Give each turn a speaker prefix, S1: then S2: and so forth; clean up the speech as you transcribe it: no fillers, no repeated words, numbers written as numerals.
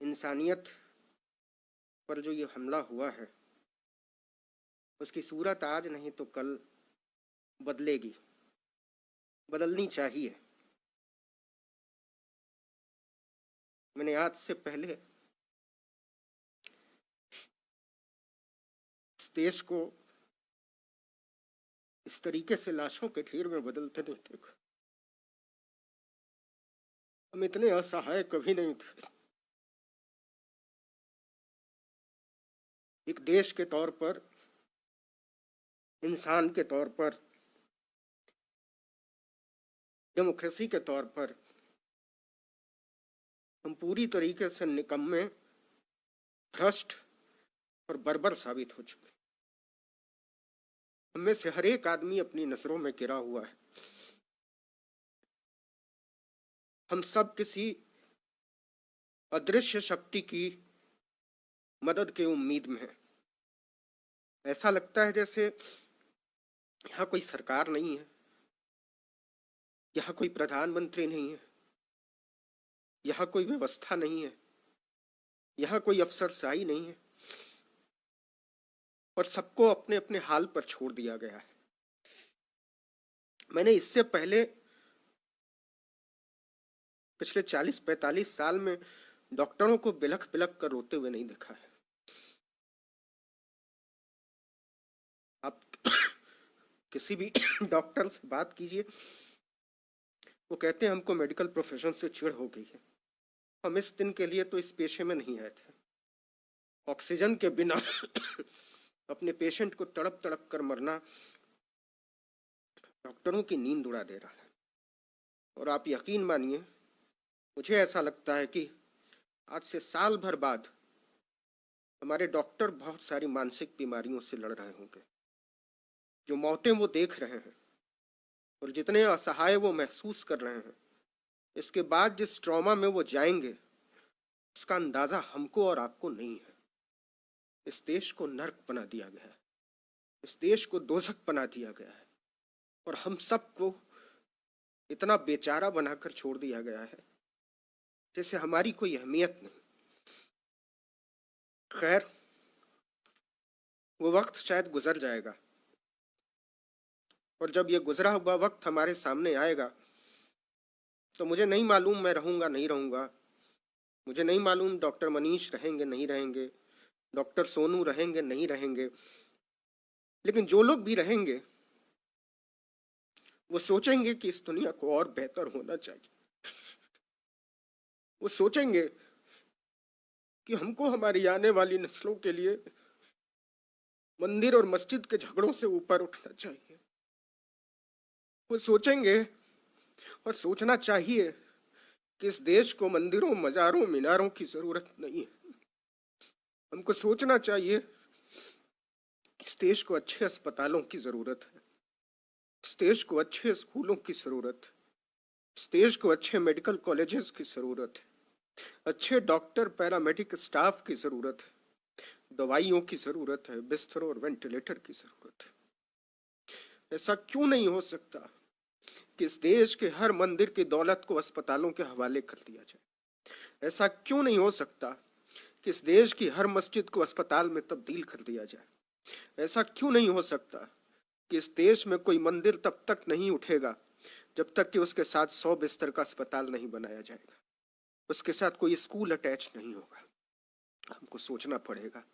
S1: इंसानियत पर जो ये हमला हुआ है उसकी सूरत आज नहीं तो कल बदलेगी, बदलनी चाहिए। मैंने आज से पहले इस देश को इस तरीके से लाशों के ढेर में बदलते नहीं देखा। हम इतने असहाय कभी नहीं थे। एक देश के तौर पर, इंसान के तौर पर, डेमोक्रेसी के तौर पर हम पूरी तरीके से निकम्मे, भ्रष्ट और बर्बर साबित हो चुके। हम में से हर एक आदमी अपनी नजरों में गिरा हुआ है। हम सब किसी अदृश्य शक्ति की मदद की उम्मीद में हैं। ऐसा लगता है जैसे यहाँ कोई सरकार नहीं है, यहाँ कोई प्रधानमंत्री नहीं है, यहाँ कोई व्यवस्था नहीं है, यहाँ कोई अफसरशाही नहीं है और सबको अपने अपने हाल पर छोड़ दिया गया है। मैंने इससे पहले पिछले 40-45 साल में डॉक्टरों को बिलख बिलख कर रोते हुए नहीं देखा है। आप किसी भी डॉक्टर से बात कीजिए, वो कहते हैं हमको मेडिकल प्रोफेशन से चिढ़ हो गई है, हम इस दिन के लिए तो इस पेशे में नहीं आए थे। ऑक्सीजन के बिना अपने पेशेंट को तड़प तड़प कर मरना डॉक्टरों की नींद उड़ा दे रहा है। और आप यकीन मानिए, मुझे ऐसा लगता है कि आज से साल भर बाद हमारे डॉक्टर बहुत सारी मानसिक बीमारियों से लड़ रहे होंगे। जो मौतें वो देख रहे हैं और जितने असहाय वो महसूस कर रहे हैं, इसके बाद जिस ट्रॉमा में वो जाएंगे उसका अंदाजा हमको और आपको नहीं है। इस देश को नर्क बना दिया गया है, इस देश को दोजख बना दिया गया है और हम सबको इतना बेचारा बनाकर छोड़ दिया गया है जैसे हमारी कोई अहमियत नहीं। खैर, वो वक्त शायद गुजर जाएगा और जब ये गुजरा हुआ वक्त हमारे सामने आएगा तो मुझे नहीं मालूम मैं रहूंगा नहीं रहूंगा, मुझे नहीं मालूम डॉक्टर मनीष रहेंगे नहीं रहेंगे, डॉक्टर सोनू रहेंगे नहीं रहेंगे, लेकिन जो लोग भी रहेंगे वो सोचेंगे कि इस दुनिया को और बेहतर होना चाहिए। वो सोचेंगे कि हमको हमारी आने वाली नस्लों के लिए मंदिर और मस्जिद के झगड़ों से ऊपर उठना चाहिए। वो सोचेंगे और सोचना चाहिए कि इस देश को मंदिरों, मजारों, मीनारों की जरूरत नहीं है। हमको सोचना चाहिए इस देश को अच्छे अस्पतालों की जरूरत है, इस देश को अच्छे स्कूलों की जरूरत है, इस देश को अच्छे मेडिकल कॉलेजेस की जरूरत है, अच्छे डॉक्टर, पैरामेडिक स्टाफ की जरूरत है, दवाइयों की जरूरत है, बिस्तरों और वेंटिलेटर की जरूरत है। ऐसा क्यों नहीं हो सकता कि इस देश के हर मंदिर की दौलत को अस्पतालों के हवाले कर दिया जाए? ऐसा क्यों नहीं हो सकता कि इस देश की हर मस्जिद को अस्पताल में तब्दील कर दिया जाए? ऐसा क्यों नहीं हो सकता कि इस देश में कोई मंदिर तब तक नहीं उठेगा जब तक कि उसके साथ 100 बिस्तर का अस्पताल नहीं बनाया जाएगा, उसके साथ कोई स्कूल अटैच नहीं होगा? हमको सोचना पड़ेगा।